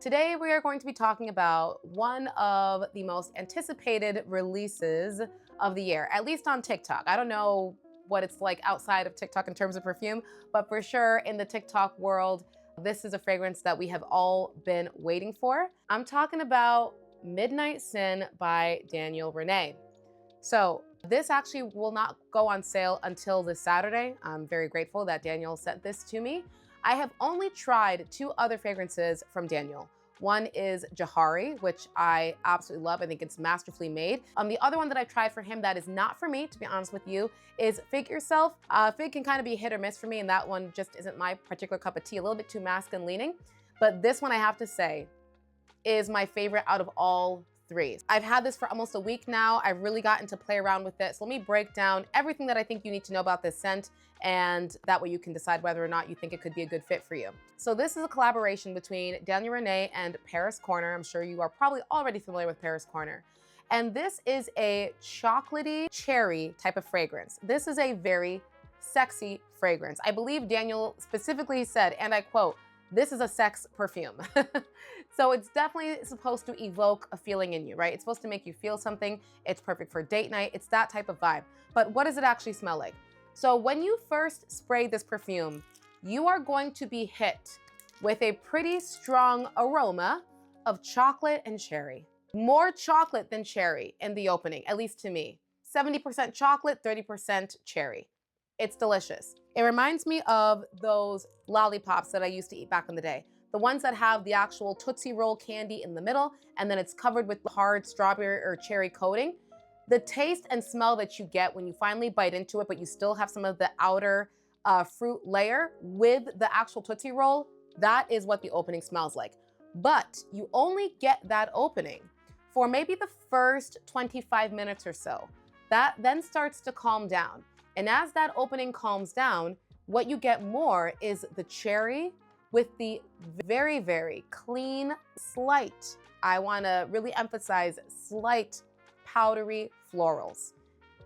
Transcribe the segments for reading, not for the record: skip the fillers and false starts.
Today we are going to be talking about one of the most anticipated releases of the year, at least on TikTok. I don't know what it's like outside of TikTok in terms of perfume, but for sure in the TikTok world, this is a fragrance that we have all been waiting for. I'm talking about Midnight Sin by Daniel Rene. So this actually will not go on sale until this Saturday. I'm very grateful that Daniel sent this to me. I have only tried two other fragrances from Daniel. One is Jahari, which I absolutely love. I think it's masterfully made. The other one that I tried for him that is not for me, to be honest with you, is Fig Yourself. Fig can kind of be hit or miss for me, and that one just isn't my particular cup of tea, a little bit too masculine leaning. But this one, I have to say, is my favorite out of all three. I've had this for almost a week now. I've really gotten to play around with it. So let me break down everything that I think you need to know about this scent, and that way you can decide whether or not you think it could be a good fit for you. So this is a collaboration between Daniel Rene and Paris Corner. I'm sure you are probably already familiar with Paris Corner. And this is a chocolatey cherry type of fragrance. This is a very sexy fragrance. I believe Daniel specifically said, and I quote, "This is a sex perfume." So it's definitely supposed to evoke a feeling in you, right? It's supposed to make you feel something. It's perfect for date night. It's that type of vibe. But what does it actually smell like? So when you first spray this perfume, you are going to be hit with a pretty strong aroma of chocolate and cherry. More chocolate than cherry in the opening, at least to me. 70% chocolate, 30% cherry. It's delicious. It reminds me of those lollipops that I used to eat back in the day. The ones that have the actual Tootsie Roll candy in the middle, and then it's covered with the hard strawberry or cherry coating. The taste and smell that you get when you finally bite into it, but you still have some of the outer fruit layer with the actual Tootsie Roll, that is what the opening smells like. But you only get that opening for maybe the first 25 minutes or so. That then starts to calm down. And as that opening calms down, what you get more is the cherry with the very, very clean, slight, I wanna really emphasize slight, powdery florals.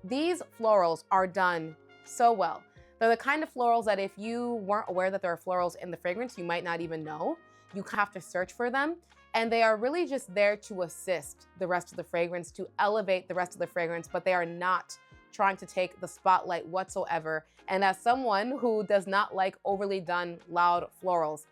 These florals are done so well. They're the kind of florals that if you weren't aware that there are florals in the fragrance, you might not even know. You have to search for them. And they are really just there to assist the rest of the fragrance, to elevate the rest of the fragrance, but they are not trying to take the spotlight whatsoever. And as someone who does not like overly done loud florals,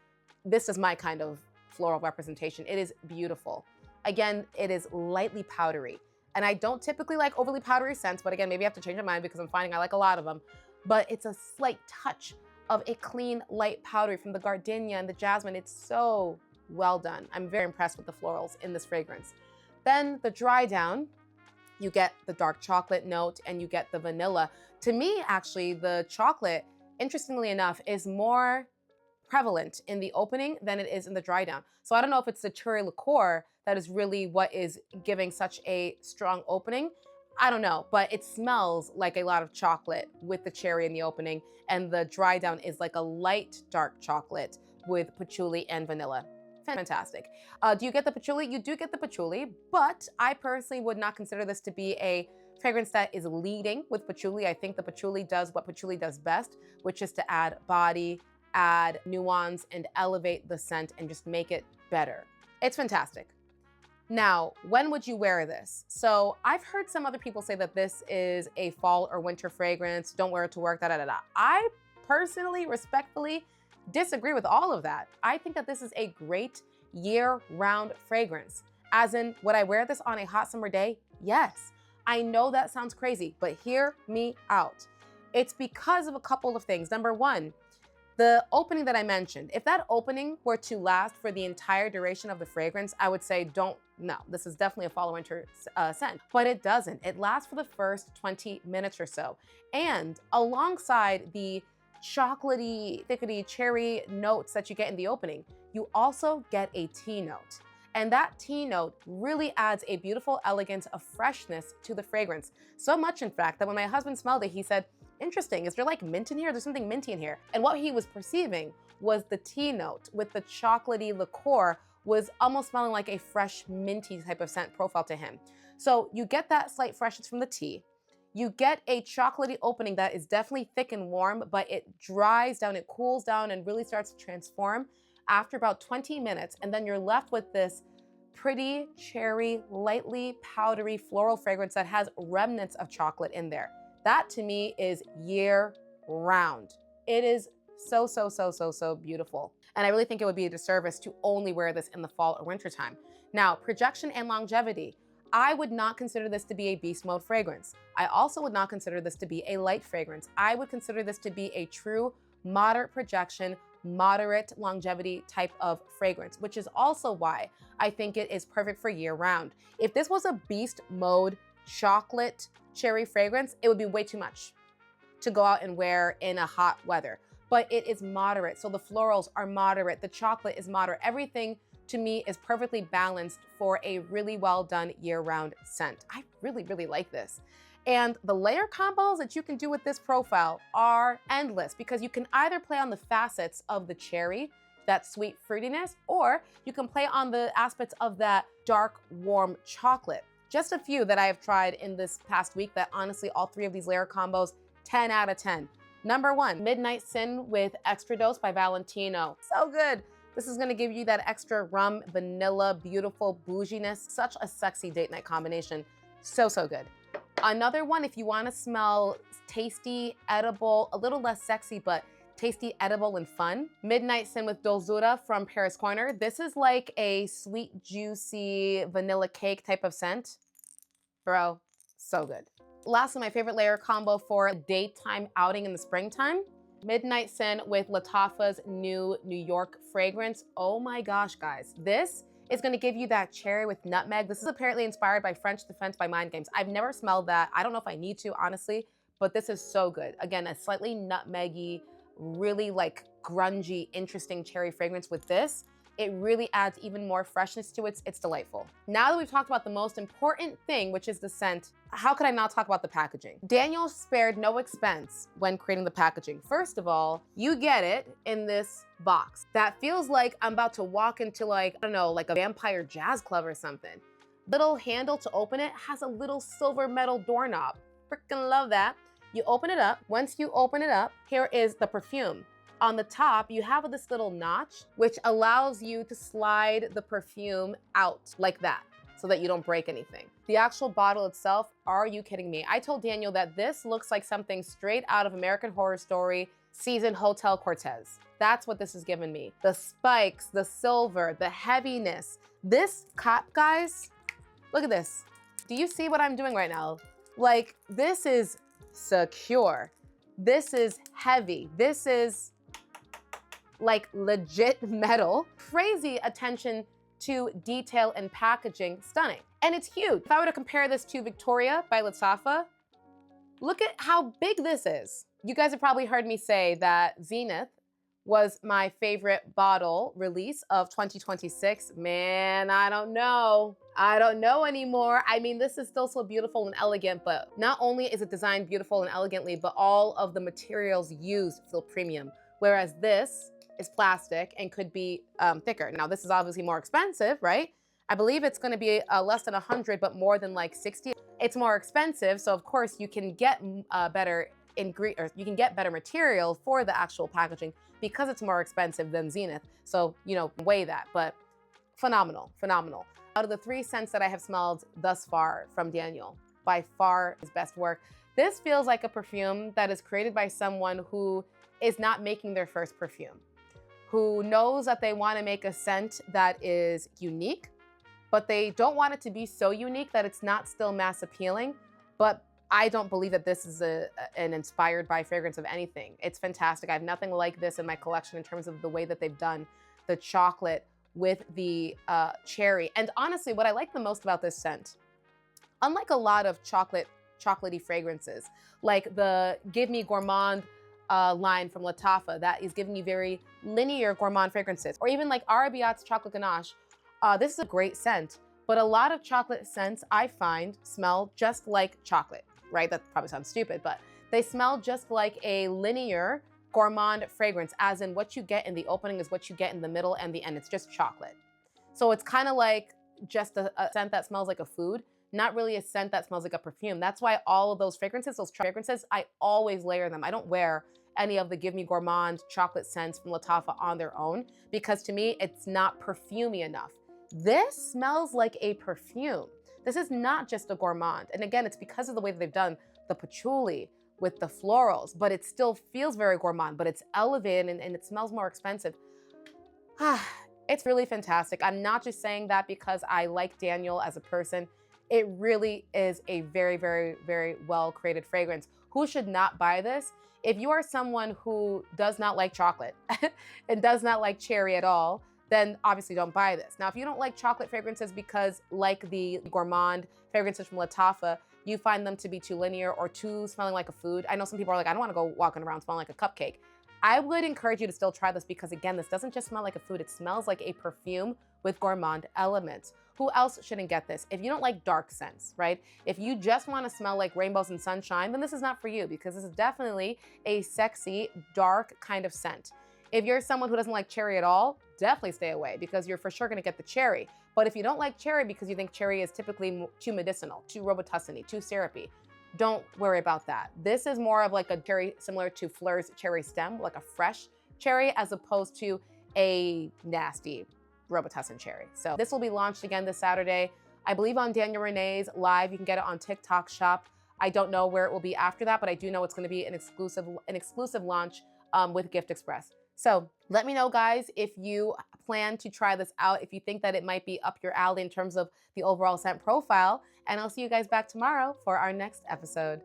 this is my kind of floral representation. It is beautiful. Again, it is lightly powdery. And I don't typically like overly powdery scents, but again, maybe I have to change my mind because I'm finding I like a lot of them. But it's a slight touch of a clean, light powdery from the gardenia and the jasmine. It's so well done. I'm very impressed with the florals in this fragrance. Then the dry down, you get the dark chocolate note and you get the vanilla. To me, actually, the chocolate, interestingly enough, is more prevalent in the opening than it is in the dry down. So I don't know if it's the cherry liqueur that is really what is giving such a strong opening. I don't know, but it smells like a lot of chocolate with the cherry in the opening, and the dry down is like a light dark chocolate with patchouli and vanilla. Fantastic. Do you get the patchouli? You do get the patchouli, but I personally would not consider this to be a fragrance that is leading with patchouli. I think the patchouli does what patchouli does best, which is to add body, add nuance, and elevate the scent and just make it better. It's fantastic. Now, when would you wear this? So I've heard some other people say that this is a fall or winter fragrance. Don't wear it to work, da da da da. I personally, respectfully, disagree with all of that. I think that this is a great year-round fragrance. As in, would I wear this on a hot summer day? Yes. I know that sounds crazy, but hear me out. It's because of a couple of things. Number one, the opening that I mentioned. If that opening were to last for the entire duration of the fragrance, I would say no, this is definitely a fall or winter scent, but it doesn't. It lasts for the first 20 minutes or so. And alongside the chocolatey, thickety, cherry notes that you get in the opening, you also get a tea note. And that tea note really adds a beautiful elegance of freshness to the fragrance. So much, in fact, that when my husband smelled it, he said, "Interesting, is there like mint in here? There's something minty in here." And what he was perceiving was the tea note with the chocolatey liqueur was almost smelling like a fresh minty type of scent profile to him. So you get that slight freshness from the tea. You get a chocolatey opening that is definitely thick and warm, but it dries down, it cools down and really starts to transform after about 20 minutes, and then you're left with this pretty cherry, lightly powdery floral fragrance that has remnants of chocolate in there. That to me is year round. It is so, so, so, so, so beautiful. And I really think it would be a disservice to only wear this in the fall or winter time. Now, projection and longevity. I would not consider this to be a beast mode fragrance. I also would not consider this to be a light fragrance. I would consider this to be a true moderate projection, moderate longevity type of fragrance, which is also why I think it is perfect for year round. If this was a beast mode chocolate cherry fragrance, it would be way too much to go out and wear in a hot weather. But it is moderate, so the florals are moderate, the chocolate is moderate. Everything to me is perfectly balanced for a really well done year-round scent. I really, really like this. And the layer combos that you can do with this profile are endless because you can either play on the facets of the cherry, that sweet fruitiness, or you can play on the aspects of that dark, warm chocolate. Just a few that I have tried in this past week that honestly, all three of these layer combos, 10 out of 10. Number 1, Midnight Sin with Extra Dose by Valentino. So good. This is gonna give you that extra rum, vanilla, beautiful bouginess. Such a sexy date night combination. So, so good. Another one, if you wanna smell tasty, edible, a little less sexy, but tasty, edible, and fun. Midnight Sin with Dulzura from Paris Corner. This is like a sweet, juicy vanilla cake type of scent. Bro, so good. Lastly, my favorite layer combo for a daytime outing in the springtime. Midnight Sin with Lattafa's new New York fragrance. Oh my gosh, guys. This is gonna give you that cherry with nutmeg. This is apparently inspired by French Defense by Mind Games. I've never smelled that. I don't know if I need to, honestly, but this is so good. Again, a slightly nutmeggy, really like grungy, interesting cherry fragrance with this. It really adds even more freshness to it. It's delightful. Now that we've talked about the most important thing, which is the scent, how could I not talk about the packaging? Daniel spared no expense when creating the packaging. First of all, you get it in this box that feels like I'm about to walk into like, I don't know, like a vampire jazz club or something. Little handle to open it has a little silver metal doorknob. Freaking love that. You open it up. Once you open it up, here is the perfume. On the top, you have this little notch, which allows you to slide the perfume out like that so that you don't break anything. The actual bottle itself, are you kidding me? I told Daniel that this looks like something straight out of American Horror Story season Hotel Cortez. That's what this has given me. The spikes, the silver, the heaviness. This cap, guys, look at this. Do you see what I'm doing right now? Like, this is secure. This is heavy. This is like legit metal. Crazy attention to detail and packaging, stunning. And it's huge. If I were to compare this to Victoria by Lattafa, look at how big this is. You guys have probably heard me say that Zenith was my favorite bottle release of 2026. Man, I don't know. I don't know anymore. I mean, this is still so beautiful and elegant, but not only is it designed beautiful and elegantly, but all of the materials used feel premium. Whereas this is plastic and could be thicker. Now, this is obviously more expensive, right? I believe it's gonna be less than 100, but more than like 60. It's more expensive, so of course you can get better material for the actual packaging because it's more expensive than Zenith. So, you know, weigh that, but phenomenal, phenomenal. Out of the 3 scents that I have smelled thus far from Daniel, by far his best work. This feels like a perfume that is created by someone who is not making their first perfume, who knows that they want to make a scent that is unique, but they don't want it to be so unique that it's not still mass appealing. But I don't believe that this is an inspired by fragrance of anything. It's fantastic. I have nothing like this in my collection in terms of the way that they've done the chocolate with the cherry. And honestly, what I like the most about this scent, unlike a lot of chocolatey fragrances, like the Give Me Gourmand line from Lattafa that is giving you very linear gourmand fragrances, or even like Arabiat's Chocolate Ganache. This is a great scent, but a lot of chocolate scents I find smell just like chocolate, right? That probably sounds stupid, but they smell just like a linear gourmand fragrance, as in what you get in the opening is what you get in the middle and the end. It's just chocolate. So it's kind of like just a scent that smells like a food, not really a scent that smells like a perfume. That's why all of those fragrances, I always layer them. I don't wear any of the Give Me Gourmand chocolate scents from Lattafa on their own, because to me, it's not perfumey enough. This smells like a perfume. This is not just a gourmand. And again, it's because of the way that they've done the patchouli with the florals, but it still feels very gourmand, but it's elevated and it smells more expensive. It's really fantastic. I'm not just saying that because I like Daniel as a person. It really is a very, very, very well created fragrance. Who should not buy this? If you are someone who does not like chocolate and does not like cherry at all, then obviously don't buy this. Now, if you don't like chocolate fragrances because, like the gourmand fragrances from Lattafa, you find them to be too linear or too smelling like a food. I know some people are like, I don't want to go walking around smelling like a cupcake. I would encourage you to still try this because, again, this doesn't just smell like a food. It smells like a perfume with gourmand elements. Who else shouldn't get this? If you don't like dark scents, right? If you just want to smell like rainbows and sunshine, then this is not for you because this is definitely a sexy, dark kind of scent. If you're someone who doesn't like cherry at all, definitely stay away because you're for sure going to get the cherry. But if you don't like cherry because you think cherry is typically too medicinal, too Robitussin-y, too syrupy, don't worry about that. This is more of like a cherry similar to Fleur's cherry stem, like a fresh cherry, as opposed to a nasty Robitussin cherry. So this will be launched again this Saturday, I believe on Daniel Rene's live. You can get it on TikTok Shop. I don't know where it will be after that, but I do know it's going to be an exclusive launch with Gift Express. So let me know, guys, if you plan to try this out, if you think that it might be up your alley in terms of the overall scent profile. And I'll see you guys back tomorrow for our next episode.